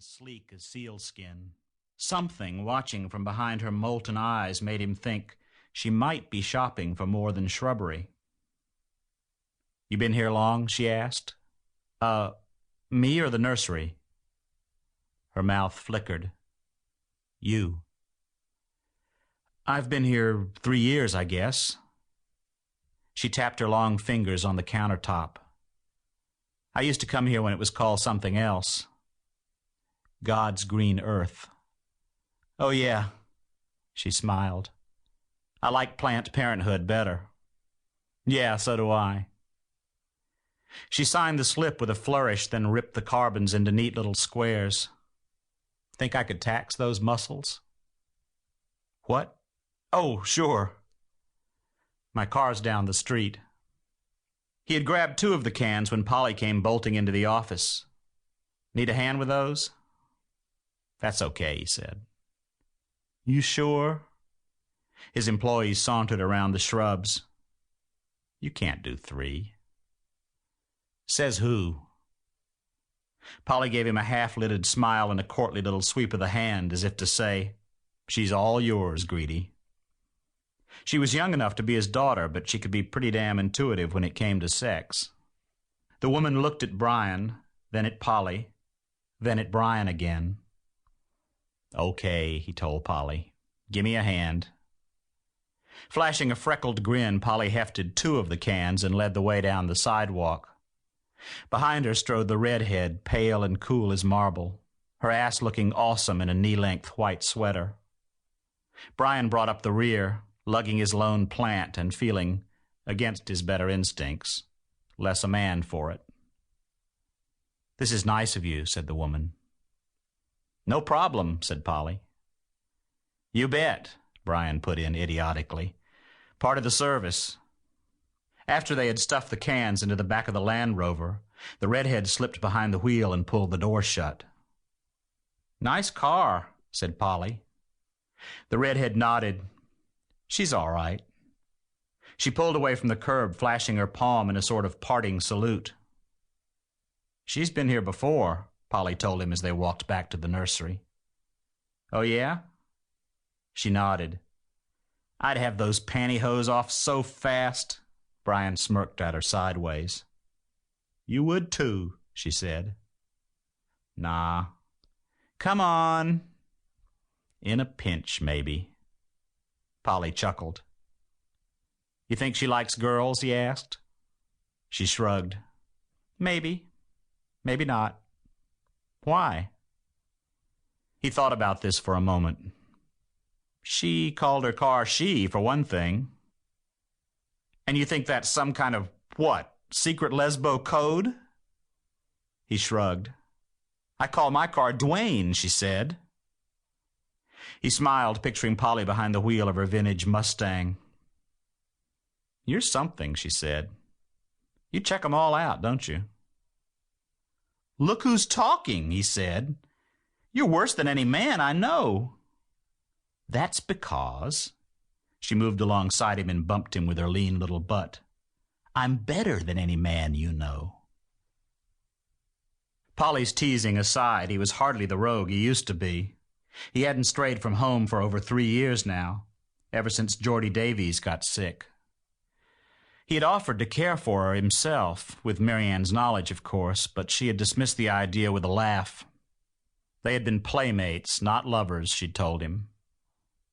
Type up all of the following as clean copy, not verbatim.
and sleek as sealskin. Something watching from behind her molten eyes made him think she might be shopping for more than shrubbery. "You been here long?" she asked. Me or the nursery?" Her mouth flickered. "You." "I've been here 3 years, I guess." She tapped her long fingers on the countertop. "I used to come here when it was called something else. God's green earth." "Oh, yeah." She smiled. "I like Planned Parenthood better." "Yeah, so do I." She signed the slip with a flourish, then ripped the carbons into neat little squares. "Think I could tax those muscles?" "What?" "Oh, sure." "My car's down the street." He had grabbed 2 of the cans when Polly came bolting into the office. "Need a hand with those?" "That's okay," he said. "You sure?" His employees sauntered around the shrubs. "You can't do 3. "Says who?" Polly gave him a half-lidded smile and a courtly little sweep of the hand, as if to say, "She's all yours, Greedy." She was young enough to be his daughter, but she could be pretty damn intuitive when it came to sex. The woman looked at Brian, then at Polly, then at Brian again. "Okay," he told Polly. "Gimme a hand." Flashing a freckled grin, Polly hefted 2 of the cans and led the way down the sidewalk. Behind her strode the redhead, pale and cool as marble, her ass looking awesome in a knee-length white sweater. Brian brought up the rear, lugging his lone plant and feeling, against his better instincts, less a man for it. "This is nice of you," said the woman. "No problem," said Polly. "You bet," Brian put in idiotically. "Part of the service." After they had stuffed the cans into the back of the Land Rover, the redhead slipped behind the wheel and pulled the door shut. "Nice car," said Polly. The redhead nodded. "She's all right." She pulled away from the curb, flashing her palm in a sort of parting salute. "She's been here before," Polly told him as they walked back to the nursery. "Oh, yeah?" She nodded. "I'd have those pantyhose off so fast." Brian smirked at her sideways. "You would too," she said. "Nah." "Come on." "In a pinch, maybe." Polly chuckled. "You think she likes girls?" he asked. She shrugged. "Maybe. Maybe not." "Why?" He thought about this for a moment. "She called her car she, for one thing." "And you think that's some kind of, what, secret lesbo code?" He shrugged. "I call my car Dwayne," she said. He smiled, picturing Polly behind the wheel of her vintage Mustang. "You're something," she said. "You check 'em all out, don't you?" "Look who's talking," he said. "You're worse than any man I know." "That's because..." She moved alongside him and bumped him with her lean little butt. "I'm better than any man you know." Polly's teasing aside, he was hardly the rogue he used to be. He hadn't strayed from home for over 3 years now, ever since Geordie Davies got sick. He had offered to care for her himself, with Marianne's knowledge, of course, but she had dismissed the idea with a laugh. They had been playmates, not lovers, she'd told him.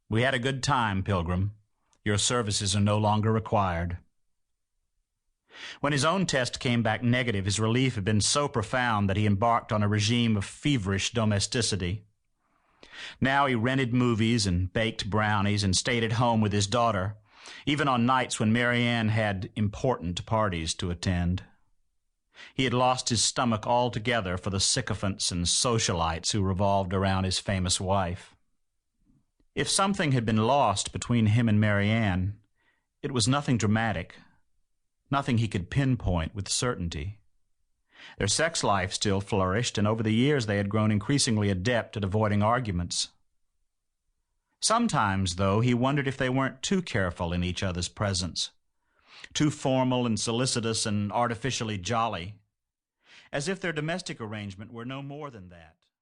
"We had a good time, Pilgrim. Your services are no longer required." When his own test came back negative, his relief had been so profound that he embarked on a regime of feverish domesticity. Now he rented movies and baked brownies and stayed at home with his daughter, even on nights when Marianne had important parties to attend. He had lost his stomach altogether for the sycophants and socialites who revolved around his famous wife. If something had been lost between him and Marianne, it was nothing dramatic, nothing he could pinpoint with certainty. Their sex life still flourished, and over the years they had grown increasingly adept at avoiding arguments. Sometimes, though, he wondered if they weren't too careful in each other's presence, too formal and solicitous and artificially jolly, as if their domestic arrangement were no more than that.